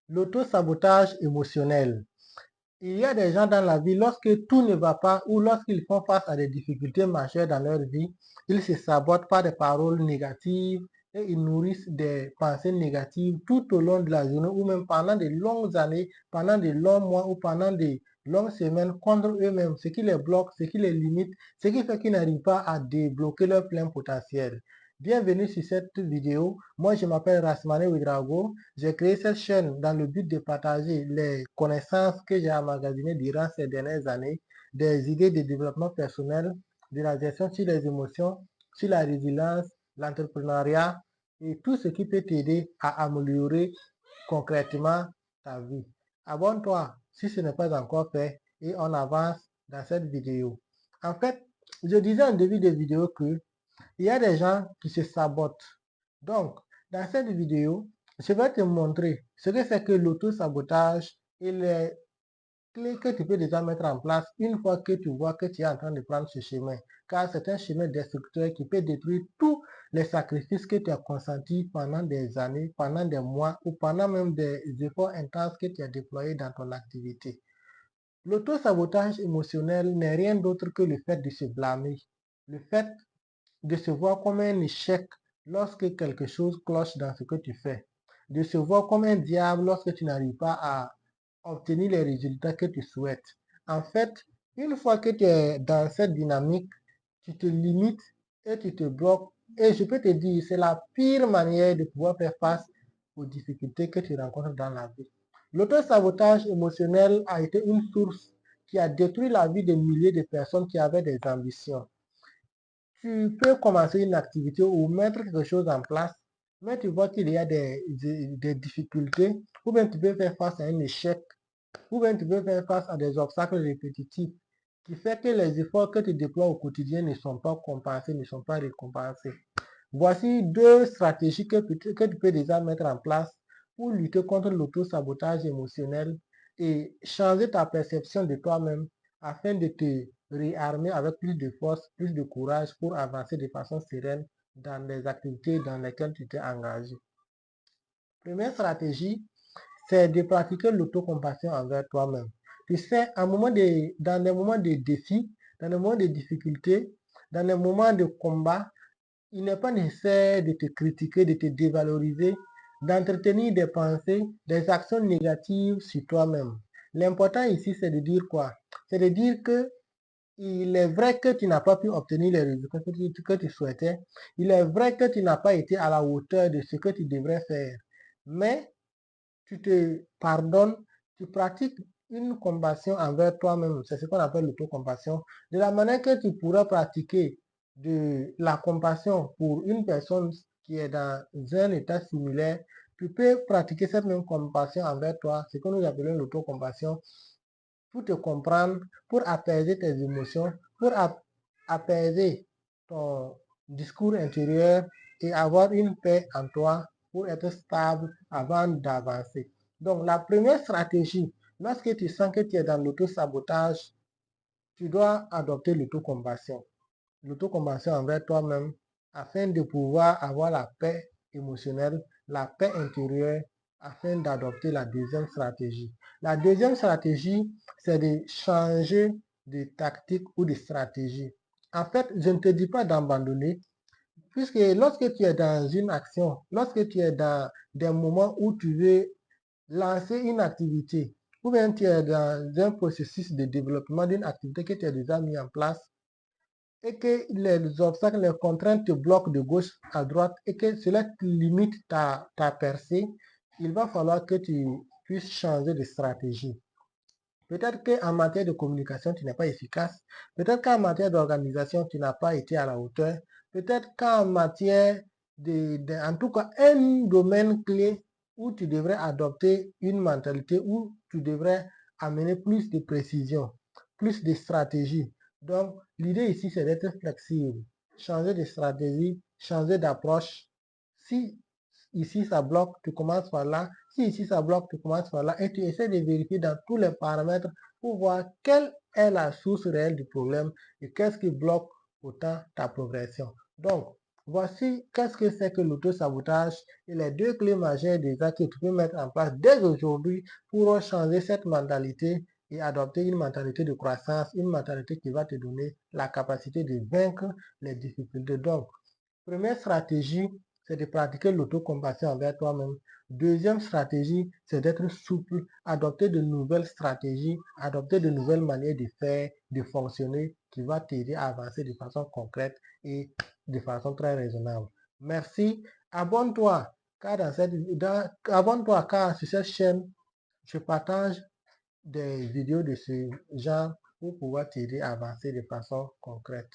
L'auto-sabotage émotionnel. Il y a des gens dans la vie, lorsque tout ne va pas ou lorsqu'ils font face à des difficultés majeures dans leur vie, ils se sabotent par des paroles négatives et ils nourrissent des pensées négatives tout au long de la journée ou même pendant de longues années, pendant de longs mois ou pendant de longues semaines contre eux-mêmes, ce qui les bloque, ce qui les limite, ce qui fait qu'ils n'arrivent pas à débloquer leur plein potentiel. Bienvenue sur cette vidéo. Moi, je m'appelle Rasmane Ouedraogo. J'ai créé cette chaîne dans le but de partager les connaissances que j'ai emmagasinées durant ces dernières années, des idées de développement personnel, de la gestion sur les émotions, sur la résilience, l'entrepreneuriat et tout ce qui peut t'aider à améliorer concrètement ta vie. Abonne-toi si ce n'est pas encore fait et on avance dans cette vidéo. En fait, je disais en début de vidéo que il y a des gens qui se sabotent. Donc, dans cette vidéo, je vais te montrer ce que c'est que l'auto-sabotage et les clés que tu peux déjà mettre en place une fois que tu vois que tu es en train de prendre ce chemin. Car c'est un chemin destructeur qui peut détruire tous les sacrifices que tu as consentis pendant des années, pendant des mois ou pendant même des efforts intenses que tu as déployés dans ton activité. L'auto-sabotage émotionnel n'est rien d'autre que le fait de se blâmer, le fait de se voir comme un échec lorsque quelque chose cloche dans ce que tu fais, de se voir comme un diable lorsque tu n'arrives pas à obtenir les résultats que tu souhaites. En fait, une fois que tu es dans cette dynamique, tu te limites et tu te bloques. Et je peux te dire, c'est la pire manière de pouvoir faire face aux difficultés que tu rencontres dans la vie. L'auto-sabotage émotionnel a été une source qui a détruit la vie de milliers de personnes qui avaient des ambitions. Tu peux commencer une activité ou mettre quelque chose en place, mais tu vois qu'il y a des difficultés, ou bien tu peux faire face à un échec, ou bien tu peux faire face à des obstacles répétitifs, qui fait que les efforts que tu déploies au quotidien ne sont pas compensés, ne sont pas récompensés. Voici deux stratégies que tu peux déjà mettre en place pour lutter contre l'auto-sabotage émotionnel et changer ta perception de toi-même afin de te réarmer avec plus de force, plus de courage pour avancer de façon sereine dans les activités dans lesquelles tu t'es engagé. Première stratégie, c'est de pratiquer l'autocompassion envers toi-même. Tu sais, dans des moments de défi, dans des moments de difficulté, dans des moments de combat, il n'est pas nécessaire de te critiquer, de te dévaloriser, d'entretenir des pensées, des actions négatives sur toi-même. L'important ici, c'est de dire quoi? C'est de dire que il est vrai que tu n'as pas pu obtenir les résultats que tu souhaitais. Il est vrai que tu n'as pas été à la hauteur de ce que tu devrais faire. Mais tu te pardonnes, tu pratiques une compassion envers toi-même. C'est ce qu'on appelle l'autocompassion. De la manière que tu pourras pratiquer de la compassion pour une personne qui est dans un état similaire, tu peux pratiquer cette même compassion envers toi, ce que nous appelons l'autocompassion, pour te comprendre, pour apaiser tes émotions, pour apaiser ton discours intérieur et avoir une paix en toi pour être stable avant d'avancer. Donc, la première stratégie, lorsque tu sens que tu es dans l'auto-sabotage, tu dois adopter l'autocompassion. L'autocompassion envers toi-même afin de pouvoir avoir la paix émotionnelle, la paix intérieure, afin d'adopter la deuxième stratégie. La deuxième stratégie, c'est de changer de tactique ou de stratégie. En fait, je ne te dis pas d'abandonner, puisque lorsque tu es dans une action, lorsque tu es dans des moments où tu veux lancer une activité, ou bien tu es dans un processus de développement d'une activité que tu as déjà mis en place, et que les obstacles, les contraintes te bloquent de gauche à droite et que cela limite ta percée, il va falloir que tu puisses changer de stratégie. Peut-être qu'en matière de communication, tu n'es pas efficace. Peut-être qu'en matière d'organisation, tu n'as pas été à la hauteur. Peut-être qu'en matière en tout cas, un domaine clé où tu devrais adopter une mentalité, où tu devrais amener plus de précision, plus de stratégie. Donc, l'idée ici, c'est d'être flexible, changer de stratégie, changer d'approche. Si ici ça bloque, tu commences par là. Si ici ça bloque, tu commences par là. Et tu essaies de vérifier dans tous les paramètres pour voir quelle est la source réelle du problème et qu'est-ce qui bloque autant ta progression. Donc, Voici qu'est-ce que c'est que l'auto-sabotage et les deux clés majeures déjà que tu peux mettre en place dès aujourd'hui pour changer cette mentalité et adopter une mentalité de croissance, une mentalité qui va te donner la capacité de vaincre les difficultés. Donc, première stratégie, c'est de pratiquer l'autocompassion envers toi-même. Deuxième stratégie, c'est d'être souple, adopter de nouvelles stratégies, adopter de nouvelles manières de faire, de fonctionner, qui va t'aider à avancer de façon concrète et de façon très raisonnable. Merci. Abonne-toi, car abonne-toi, car sur cette chaîne, je partage des vidéos de ce genre pour pouvoir t'aider à avancer de façon concrète.